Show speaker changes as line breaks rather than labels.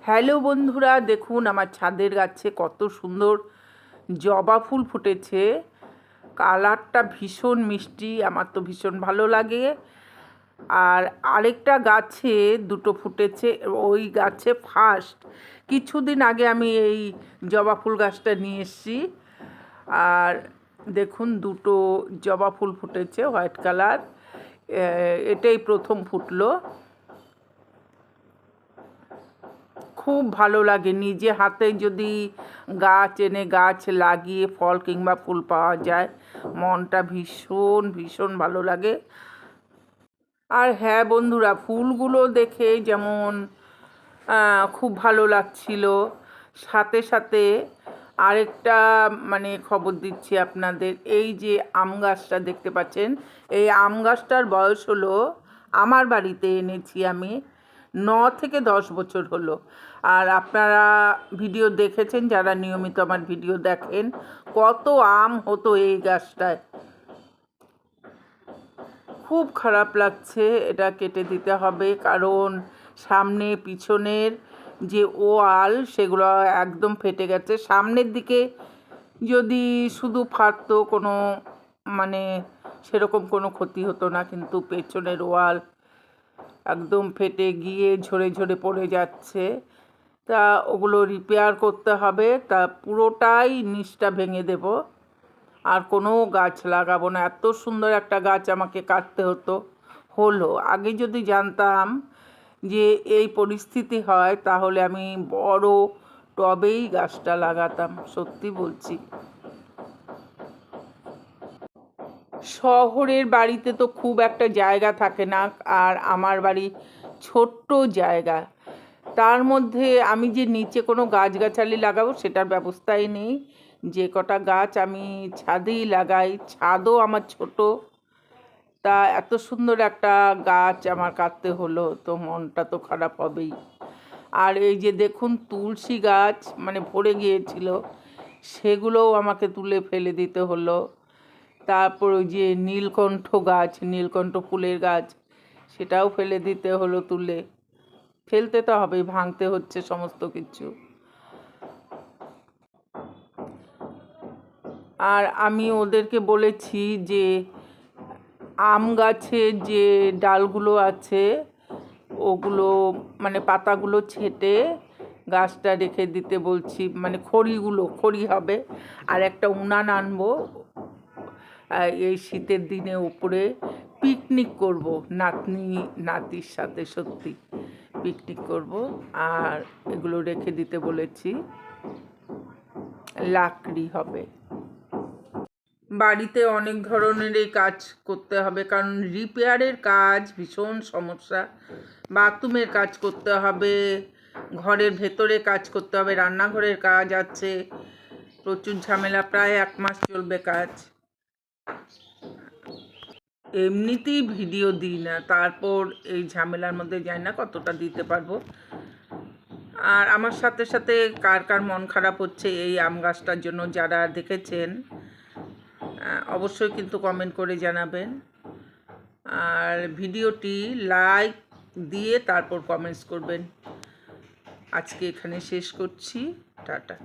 Hello বন্ধুরা, দেখুন আমার ছাদের গাছে কত সুন্দর জবা ফুল ফুটেছে। কালারটা ভীষণ মিষ্টি, আমার তো ভীষণ ভালো লাগে। আর আরেকটা গাছে দুটো ফুটেছে, ওই গাছে ফার্স্ট কিছুদিন আগে আমি এই জবা ফুল গাছটা নিয়ে এসেছি। আর দেখুন দুটো জবা ফুল ফুটেছে হোয়াইট কালার, এটাই প্রথম ফুটলো। খুব ভালো লাগে নিজে হাতে যদি গাছ এনে গাছ লাগিয়ে ফল কিংবা ফুল পাওয়া যায়, মনটা ভীষণ ভীষণ ভালো লাগে। আর হ্যাঁ বন্ধুরা, ফুলগুলো দেখে যেমন খুব ভালো লাগছিল, সাথে সাথে আরেকটা খবর দিচ্ছি আপনাদের। এই যে আম গাছটা দেখতে পাচ্ছেন, এই আম গাছটার বয়স হলো, আমার বাড়িতে এনেছি আমি 9 থেকে 10 বছর হলো। আর আপনারা ভিডিও দেখেছেন, যারা নিয়মিত আমার ভিডিও দেখেন, কত আম হতো এই গাছটায়। খুব খারাপ লাগছে, এটা কেটে দিতে হবে, কারণ সামনে পিছনের যে ওয়াল সেগুলো একদম ফেটে গেছে। সামনের দিকে যদি শুধু ফাটতো কোনো সেরকম কোনো ক্ষতি হতো না, কিন্তু পেছনের ওয়াল একদম ফেটে গিয়ে ঝরে ঝরে পড়ে যাচ্ছে। তা ওগুলো রিপেয়ার করতে হবে, তা পুরোটাই নিচটা ভেঙে দেব, আর কোনো গাছ লাগাবো না। এত সুন্দর একটা গাছ আমাকে কাটতে হলো। আগে যদি জানতাম যে এই পরিস্থিতি হয়, তাহলে আমি বড় টবেই গাছটা লাগাতাম, সত্যি বলছি। শহরের বাড়িতে তো খুব একটা জায়গা থাকে না, আর আমার বাড়ি ছোট্ট জায়গা, তার মধ্যে আমি যে নিচে কোনো গাছগাছালি লাগাবো সেটার ব্যবস্থাই নেই। যে কটা গাছ আমি ছাদেই লাগাই, ছাদও আমার ছোট, তা এত সুন্দর একটা গাছ আমার কাটতে হলো, তো মনটা তো খারাপ হবেই। আর এই যে দেখুন তুলসী গাছ ভরে গিয়েছিল, সেগুলোও আমাকে তুলে ফেলে দিতে হলো। তারপর ওই যে নীলকণ্ঠ গাছ, নীলকণ্ঠ ফুলের গাছ, সেটাও ফেলে দিতে হলো তুলে। ফেলতে তো হবেই, ভাঙতে হচ্ছে সমস্ত কিছু। আর আমি ওদেরকে বলেছি যে আম গাছের যে ডালগুলো আছে ওগুলো পাতাগুলো ছেঁটে গাছটা রেখে দিতে বলছি, খড়ি হবে। আর একটা উনান আনবো, এই শীতের দিনে উপরে পিকনিক করব নাতির সাথে, সত্যি পিকনিক করব। আর এগুলো রেখে দিতে বলেছি, লাকড়ি হবে। বাড়িতে অনেক ধরনেরই কাজ করতে হবে, কারণ রিপেয়ারের কাজ ভীষণ সমস্যা। বাথরুমের কাজ করতে হবে, ঘরের ভেতরে কাজ করতে হবে, রান্নাঘরের কাজ আছে, প্রচুর ঝামেলা। প্রায় 1 মাস চলবে কাজ। এমনিতেই ভিডিও দিই না, তারপর এই ঝামেলার মধ্যে যাই না, কতটা দিতে পারবো। আর আমার সাথে সাথে কার কার মন খারাপ হচ্ছে এই আম গাছটার জন্য, যারা দেখেছেন অবশ্যই কিন্তু কমেন্ট করে জানাবেন। আর ভিডিওটি লাইক দিয়ে তারপর কমেন্টস করবেন। আজকে এখানে শেষ করছি, টাটা।